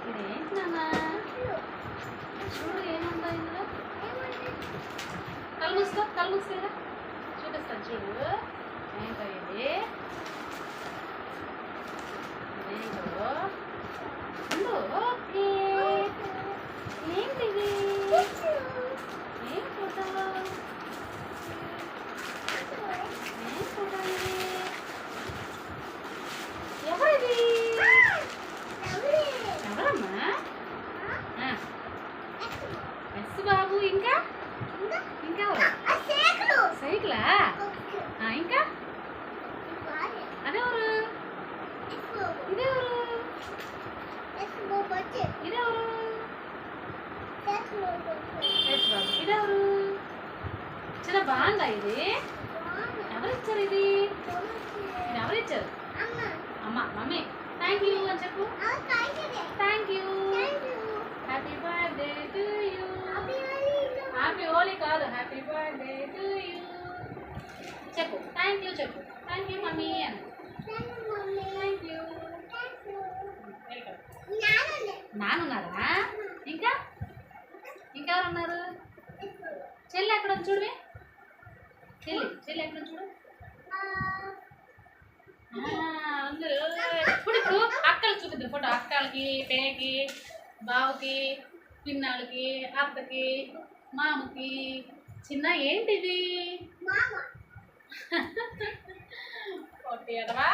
ఇదేంటి నాన్న? చూడు ఏముందో ఇందులో. కళ్ళు మూసుకో చూపిస్తాను చూడు. ఏంటో ఇది? ఇదేంటో ఓకే. ఏంటిది? ఏం ఫోటో? ఏం ఫోటో ఇది? ఎవరిది? ఎవరమ్మా? ఎస్ బాబు. ఇంకా సైకిలా? ఇంకా అదెవరు? ఇదెవరు? ఇదెవరు? ఎస్ బాబు. ఇదెవరు? చాలా బాగుందా ఇది? ఎవరిచ్చారు ఇది? ఎవరిచ్చారు? అమ్మ. మమ్మీ థ్యాంక్ యూ అని చెప్పు. Thank you. Happy birthday to you. Happy Holi కాదు, హ్యాపీ బర్త్డే టు యూ చెప్పు. థ్యాంక్ యూ చెప్పు. థ్యాంక్ యూ మమ్మీ అని. Thank you. నానున్నారా? ఇంకా ఇంకెవరు ఉన్నారు? చెల్లి ఎక్కడ ఉంది చూడవే. చెల్లి ఎక్కడ ఉంది చూడు. ఇప్పుడు అక్కలకి చూపిద్దాం ఫోటో. అక్కలకి, పేకి, బావుకి, పిన్నాళ్ళకి, అత్తకి, మామకి. చిన్న ఏంటిది? ఓకే అదవా.